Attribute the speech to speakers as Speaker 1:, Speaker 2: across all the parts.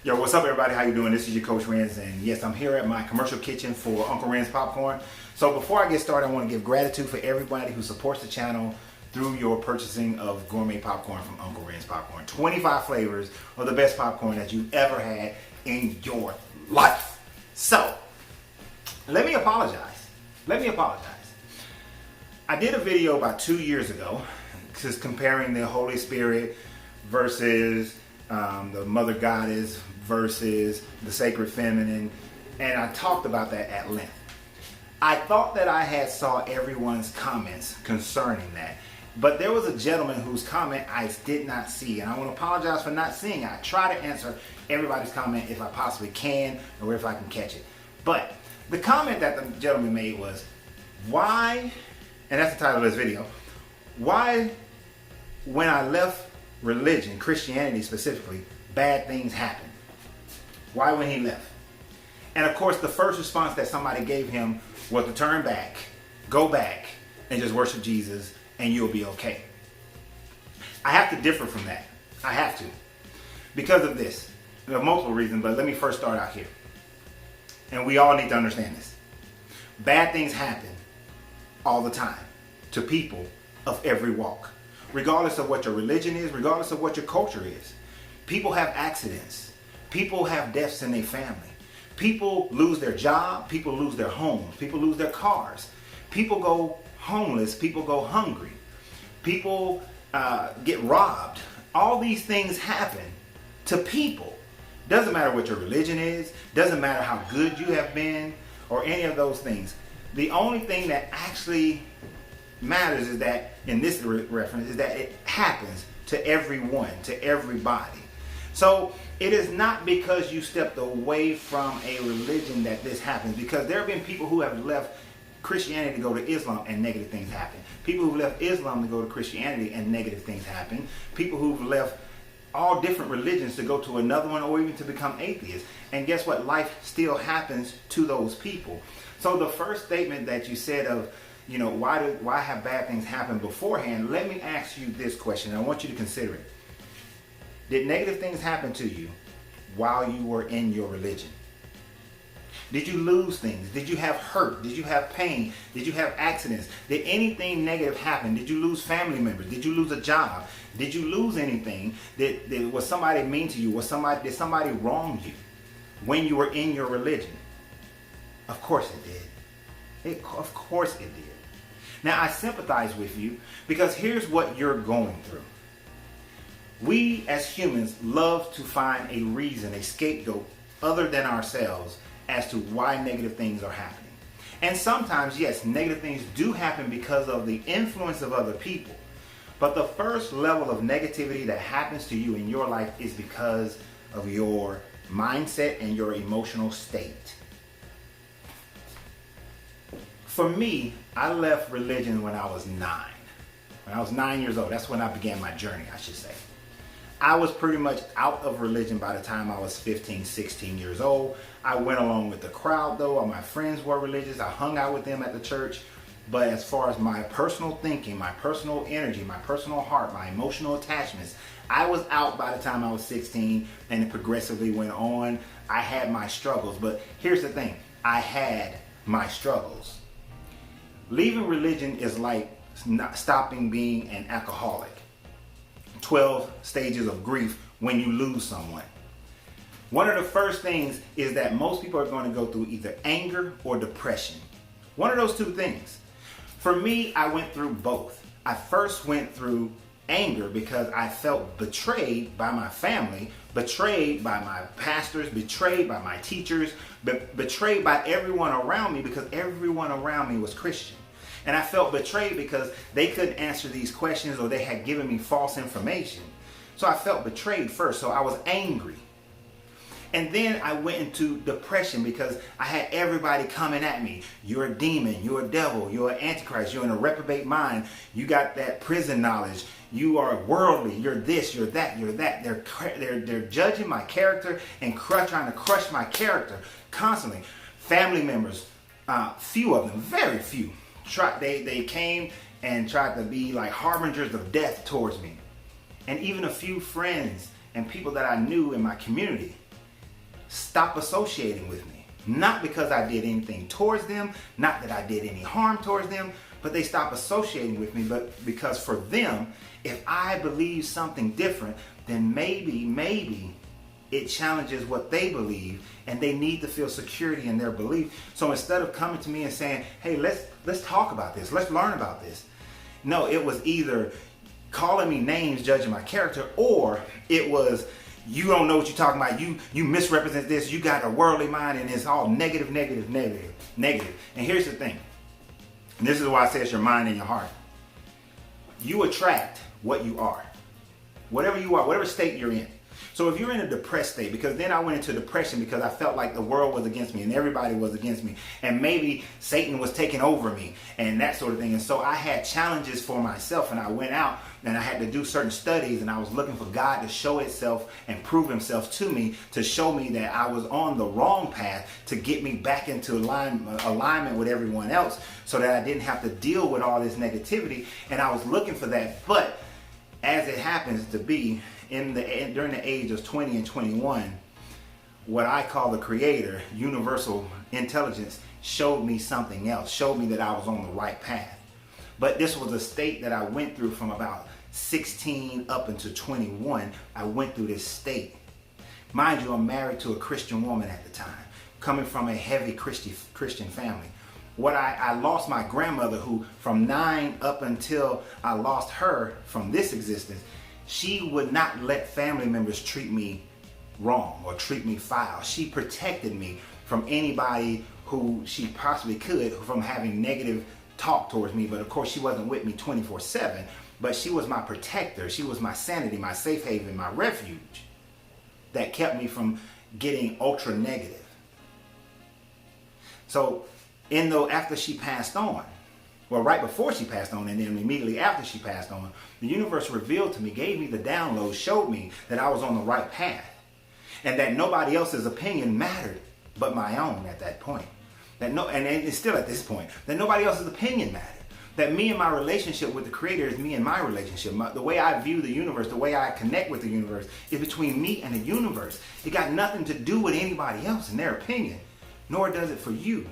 Speaker 1: Yo, what's up everybody? How you doing? This is your Coach Renz, and yes, I'm here at my commercial kitchen for Uncle Renz Popcorn. So before I get started, I want to give gratitude for everybody who supports the channel through your purchasing of gourmet popcorn from Uncle Renz Popcorn. 25 flavors of the best popcorn that you've ever had in your life. So, let me apologize. I did a video about 2 years ago, just comparing the Holy Spirit versus the Mother Goddess versus the Sacred Feminine, and I talked about that at length. I thought that I had saw everyone's comments concerning that, but there was a gentleman whose comment I did not see, and I want to apologize for not seeing it. I try to answer everybody's comment if I possibly can, or if I can catch it. But the comment that the gentleman made was, why, and that's the title of this video, why when I left religion, Christianity specifically, bad things happen? Why when he left? And of course, the first response that somebody gave him was to turn back, go back, and just worship Jesus, and you'll be okay. I have to differ from that. I have to. Because of this. There are multiple reasons, but let me first start out here. And we all need to understand this. Bad things happen all the time to people of every walk. Regardless of what your religion is, regardless of what your culture is. People have accidents. People have deaths in their family. People lose their job. People lose their homes. People lose their cars. People go homeless. People go hungry. People get robbed. All these things happen to people. Doesn't matter what your religion is. Doesn't matter how good you have been or any of those things. The only thing that actually matters is that, in this reference, is that it happens to everyone, to everybody. So it is not because you stepped away from a religion that this happens, because there have been people who have left Christianity to go to Islam and negative things happen. People who left Islam to go to Christianity and negative things happen. People who've left all different religions to go to another one, or even to become atheists. And guess what? Life still happens to those people. So the first statement that you said of, you know, why have bad things happen beforehand? Let me ask you this question. I want you to consider it. Did negative things happen to you while you were in your religion? Did you lose things? Did you have hurt? Did you have pain? Did you have accidents? Did anything negative happen? Did you lose family members? Did you lose a job? Did you lose anything? Was somebody mean to you? Did somebody wrong you when you were in your religion? Of course it did. Of course it did. Now I sympathize with you, because here's what you're going through. We as humans love to find a reason, a scapegoat other than ourselves as to why negative things are happening. And sometimes, yes, negative things do happen because of the influence of other people. But the first level of negativity that happens to you in your life is because of your mindset and your emotional state. For me, I left religion when I was 9. When I was 9 years old, that's when I began my journey, I should say. I was pretty much out of religion by the time I was 15, 16 years old. I went along with the crowd though. All my friends were religious. I hung out with them at the church. But as far as my personal thinking, my personal energy, my personal heart, my emotional attachments, I was out by the time I was 16, and it progressively went on. I had my struggles, but here's the thing. I had my struggles. Leaving religion is like stopping being an alcoholic. 12 stages of grief when you lose someone. One of the first things is that most people are going to go through either anger or depression. One of those two things. For me, I went through both. I first went through anger because I felt betrayed by my family, betrayed by my pastors, betrayed by my teachers, betrayed by everyone around me, because everyone around me was Christian. And I felt betrayed because they couldn't answer these questions, or they had given me false information. So I felt betrayed first. So I was angry. And then I went into depression because I had everybody coming at me. You're a demon. You're a devil. You're an antichrist. You're in a reprobate mind. You got that prison knowledge. You are worldly. You're this. You're that. You're that. They're judging my character and trying to crush my character constantly. Family members, few of them, very few. They came and tried to be like harbingers of death towards me. And even a few friends and people that I knew in my community. stop associating with me. Not because I did anything towards them, not that I did any harm towards them, but they stop associating with me. But because for them, if I believe something different, then maybe it challenges what they believe, and they need to feel security in their belief. So instead of coming to me and saying, hey, let's talk about this, let's learn about this. No, it was either calling me names, judging my character, or it was, you don't know what you're talking about. You misrepresent this. You got a worldly mind, and it's all negative. And here's the thing. And this is why I say it's your mind and your heart. You attract what you are. Whatever you are, whatever state you're in. So if you're in a depressed state, because then I went into depression because I felt like the world was against me and everybody was against me, and maybe Satan was taking over me and that sort of thing. And so I had challenges for myself, and I went out and I had to do certain studies, and I was looking for God to show itself and prove himself to me, to show me that I was on the wrong path, to get me back into alignment with everyone else, so that I didn't have to deal with all this negativity. And I was looking for that. But as it happens to be, during the age of 20 and 21, what I call the Creator, universal intelligence, showed me something else, showed me that I was on the right path. But this was a state that I went through from about 16 up until 21. I went through this state. Mind you, I'm married to a Christian woman at the time, coming from a heavy Christian family. I lost my grandmother, who from 9 up until I lost her from this existence, she would not let family members treat me wrong or treat me foul. She protected me from anybody who she possibly could from having negative talk towards me. But of course, she wasn't with me 24/7, but she was my protector. She was my sanity, my safe haven, my refuge that kept me from getting ultra negative. So after she passed on, well, right before she passed on and then immediately after she passed on, the universe revealed to me, gave me the download, showed me that I was on the right path, and that nobody else's opinion mattered but my own at that point. And it's still at this point, that nobody else's opinion mattered. That me and my relationship with the Creator is me and my relationship. The way I view the universe, the way I connect with the universe is between me and the universe. It got nothing to do with anybody else and their opinion, nor does it for you.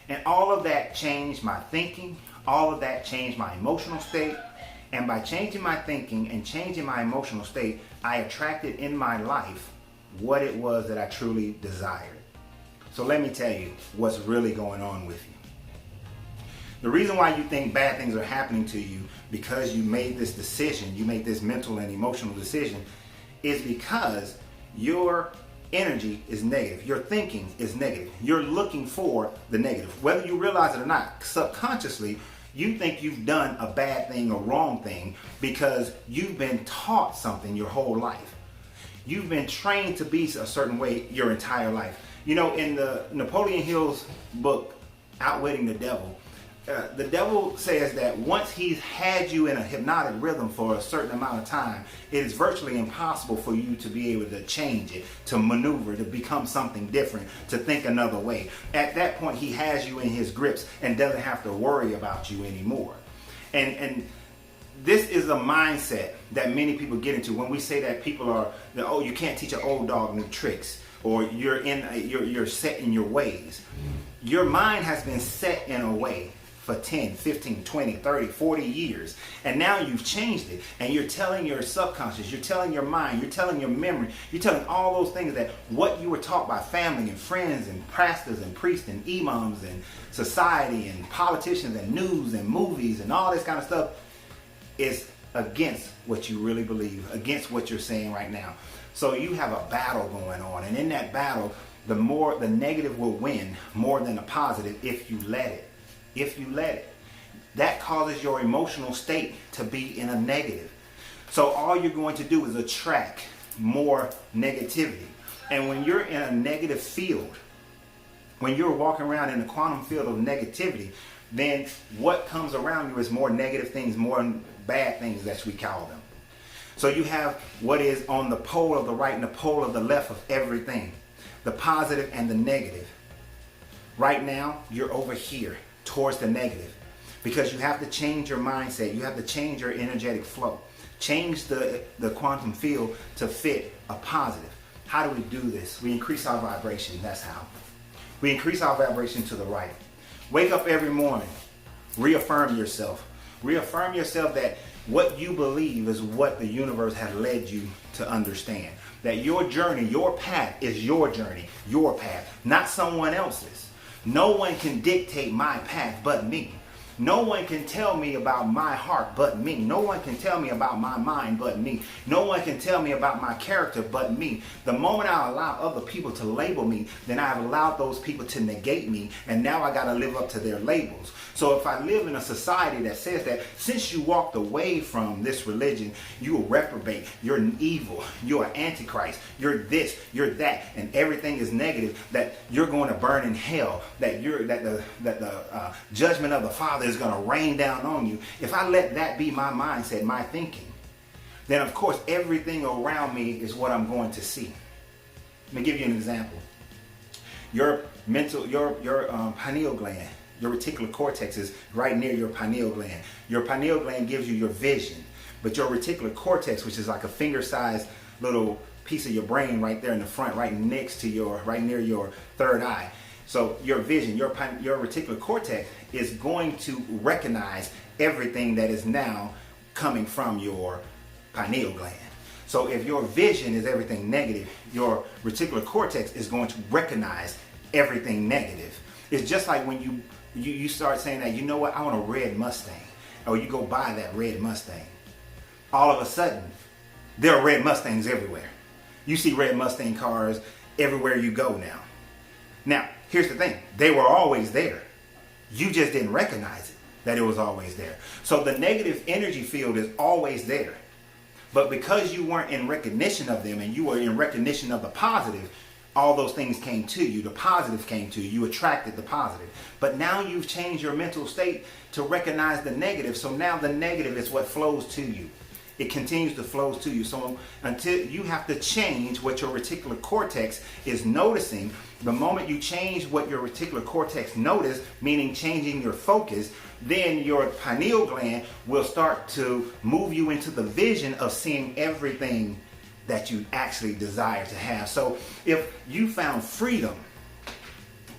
Speaker 1: And all of that changed my thinking. All of that changed my emotional state. And by changing my thinking and changing my emotional state, I attracted in my life what it was that I truly desired. So let me tell you what's really going on with you. The reason why you think bad things are happening to you, because you made this decision, you made this mental and emotional decision, is because your energy is negative. Your thinking is negative. You're looking for the negative. Whether you realize it or not, subconsciously, you think you've done a bad thing or wrong thing because you've been taught something your whole life. You've been trained to be a certain way your entire life. You know, in the Napoleon Hill's book, Outwitting the devil says that once he's had you in a hypnotic rhythm for a certain amount of time, it is virtually impossible for you to be able to change it, to maneuver, to become something different, to think another way. At that point, he has you in his grips and doesn't have to worry about you anymore. And this is a mindset that many people get into when we say that people are, oh, you can't teach an old dog new tricks, or you're set in your ways. Your mind has been set in a way for 10, 15, 20, 30, 40 years. And now you've changed it. And you're telling your subconscious, you're telling your mind, you're telling your memory, you're telling all those things that what you were taught by family and friends and pastors and priests and imams and society and politicians and news and movies and all this kind of stuff is against what you really believe, against what you're saying right now. So you have a battle going on. And in that battle, the negative will win more than the positive if you let it. If you let it. That causes your emotional state to be in a negative. So all you're going to do is attract more negativity. And when you're in a negative field, when you're walking around in a quantum field of negativity, then what comes around you is more negative things, more bad things, as we call them. So you have what is on the pole of the right and the pole of the left of everything. The positive and the negative. Right now, you're over here towards the negative, because you have to change your mindset. You have to change your energetic flow. Change the quantum field to fit a positive. How do we do this? We increase our vibration. That's how. We increase our vibration to the right. Wake up every morning. Reaffirm yourself. Reaffirm yourself that what you believe is what the universe has led you to understand. That your journey, your path is your journey, your path, not someone else's. No one can dictate my path but me. No one can tell me about my heart but me. No one can tell me about my mind but me. No one can tell me about my character but me. The moment I allow other people to label me, then I have allowed those people to negate me, and now I got to live up to their labels. So if I live in a society that says that since you walked away from this religion, you are reprobate, you're evil, you're an antichrist, you're this, you're that, and everything is negative, that you're going to burn in hell, that the judgment of the Father is going to rain down on you. If I let that be my mindset, my thinking, then of course everything around me is what I'm going to see. Let me give you an example. Your pineal gland, your reticular cortex is right near your pineal gland. Your pineal gland gives you your vision, but your reticular cortex, which is like a finger-sized little piece of your brain right there in the front, right near your third eye. So your vision, your reticular cortex is going to recognize everything that is now coming from your pineal gland. So if your vision is everything negative, your reticular cortex is going to recognize everything negative. It's just like when you start saying that, you know what, I want a red Mustang, or you go buy that red Mustang. All of a sudden, there are red Mustangs everywhere. You see red Mustang cars everywhere you go now. Now, here's the thing. They were always there. You just didn't recognize it, that it was always there. So the negative energy field is always there. But because you weren't in recognition of them and you were in recognition of the positive, all those things came to you. The positive came to you. You attracted the positive. But now you've changed your mental state to recognize the negative. So now the negative is what flows to you. It continues to flow to you. So until you have to change what your reticular cortex is noticing, the moment you change what your reticular cortex notice, meaning changing your focus, then your pineal gland will start to move you into the vision of seeing everything that you actually desire to have. So if you found freedom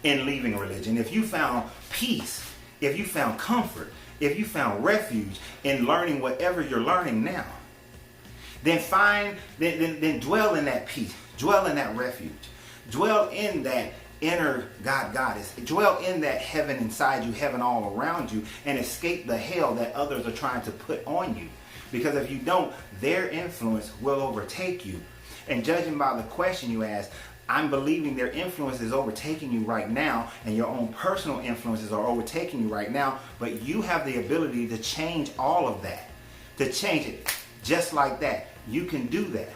Speaker 1: in leaving religion, if you found peace, if you found comfort, if you found refuge in learning whatever you're learning now, then then dwell in that peace, dwell in that refuge, dwell in that inner goddess, dwell in that heaven inside you, heaven all around you, and escape the hell that others are trying to put on you. Because if you don't, their influence will overtake you. And judging by the question you asked, I'm believing their influence is overtaking you right now, and your own personal influences are overtaking you right now, but you have the ability to change all of that, to change it just like that. You can do that.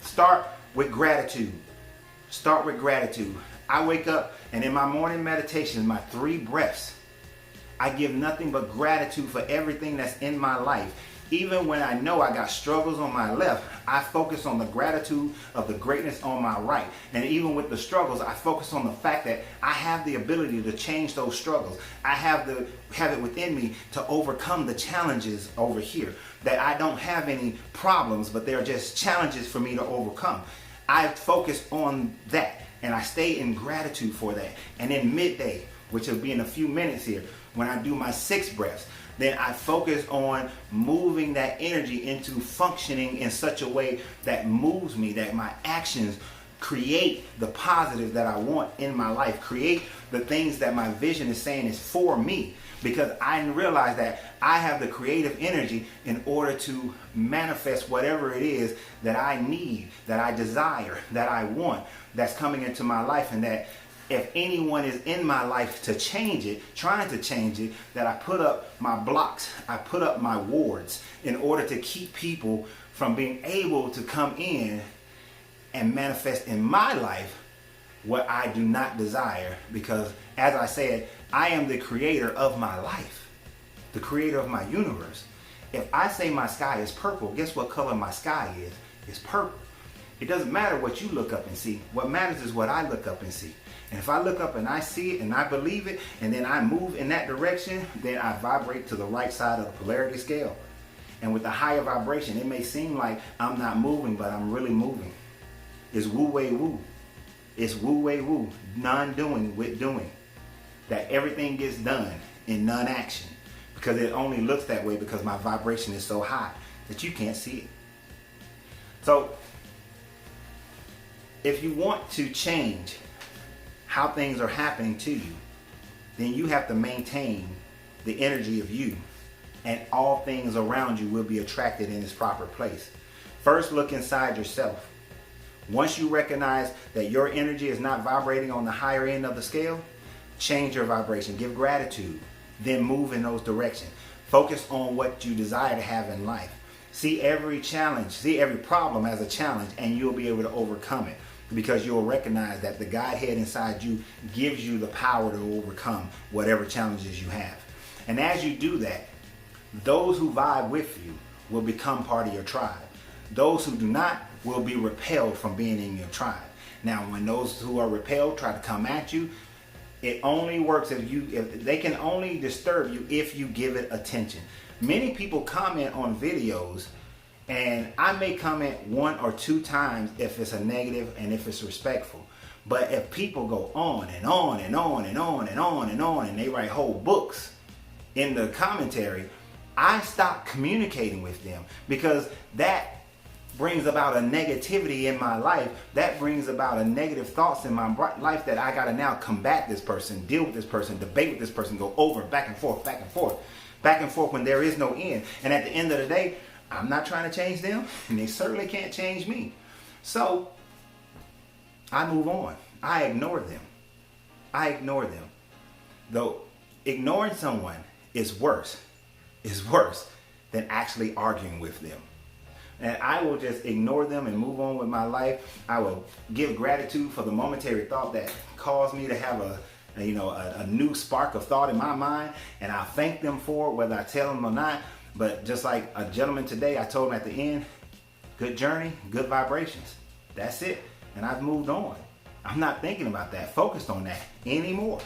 Speaker 1: Start with gratitude. Start with gratitude. I wake up and in my morning meditation, my 3 breaths, I give nothing but gratitude for everything that's in my life. Even when I know I got struggles on my left, I focus on the gratitude of the greatness on my right. And even with the struggles, I focus on the fact that I have the ability to change those struggles. I have it within me to overcome the challenges over here. That I don't have any problems, but they're just challenges for me to overcome. I focus on that, and I stay in gratitude for that. And in midday, which will be in a few minutes here, when I do my 6 breaths, then I focus on moving that energy into functioning in such a way that moves me, that my actions create the positive that I want in my life, create the things that my vision is saying is for me, because I realize that I have the creative energy in order to manifest whatever it is that I need, that I desire, that I want, that's coming into my life. And that if anyone is in my life to change it, trying to change it, that I put up my blocks, I put up my wards in order to keep people from being able to come in and manifest in my life what I do not desire. Because as I said, I am the creator of my life, the creator of my universe. If I say my sky is purple, guess what color my sky is? It's purple. It doesn't matter what you look up and see. What matters is what I look up and see. And if I look up and I see it and I believe it, and then I move in that direction, then I vibrate to the right side of the polarity scale. And with the higher vibration, it may seem like I'm not moving, but I'm really moving. is wu wei wu. It's wu wei wu, non-doing with doing. That everything gets done in non-action, because it only looks that way because my vibration is so high that you can't see it. So if you want to change how things are happening to you, then you have to maintain the energy of you, and all things around you will be attracted in its proper place. First, look inside yourself. Once you recognize that your energy is not vibrating on the higher end of the scale, change your vibration, give gratitude, then move in those directions. Focus on what you desire to have in life. See every challenge, see every problem as a challenge, and you'll be able to overcome it, because you'll recognize that the Godhead inside you gives you the power to overcome whatever challenges you have. And as you do that, those who vibe with you will become part of your tribe. Those who do not will be repelled from being in your tribe. Now, when those who are repelled try to come at you, it only works if they can only disturb you if you give it attention. Many people comment on videos, and I may comment 1 or 2 times if it's a negative and if it's respectful. But if people go on and on and on and on and on and on, and they write whole books in the commentary, I stop communicating with them, because that brings about a negativity in my life. That brings about a negative thoughts in my life that I got to now combat this person, deal with this person, debate with this person, go over back and forth, back and forth, back and forth, when there is no end. And at the end of the day, I'm not trying to change them, and they certainly can't change me. So I move on. I ignore them. I ignore them. Though ignoring someone is worse than actually arguing with them. And I will just ignore them and move on with my life. I will give gratitude for the momentary thought that caused me to have a new spark of thought in my mind, and I'll thank them for it, whether I tell them or not. But just like a gentleman today, I told him at the end, good journey, good vibrations. That's it. And I've moved on. I'm not thinking about that, focused on that anymore.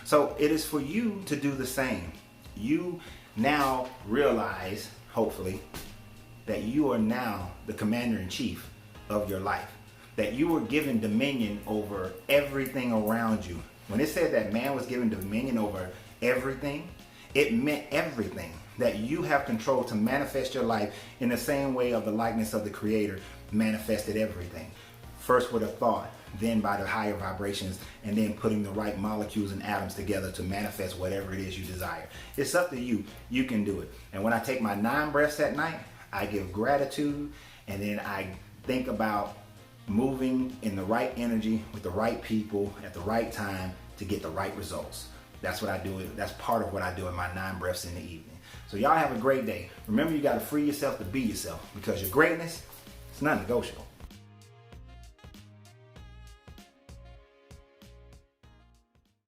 Speaker 1: So it is for you to do the same. You now realize, hopefully, that you are now the commander-in-chief of your life. That you were given dominion over everything around you. When it said that man was given dominion over everything, it meant everything. That you have control to manifest your life in the same way of the likeness of the Creator manifested everything. First with a thought, then by the higher vibrations, and then putting the right molecules and atoms together to manifest whatever it is you desire. It's up to you. You can do it. And when I take my 9 breaths at night, I give gratitude, and then I think about moving in the right energy with the right people at the right time to get the right results. That's what I do. That's part of what I do in my 9 breaths in the evening. So y'all have a great day. Remember, you got to free yourself to be yourself, because your greatness is not negotiable.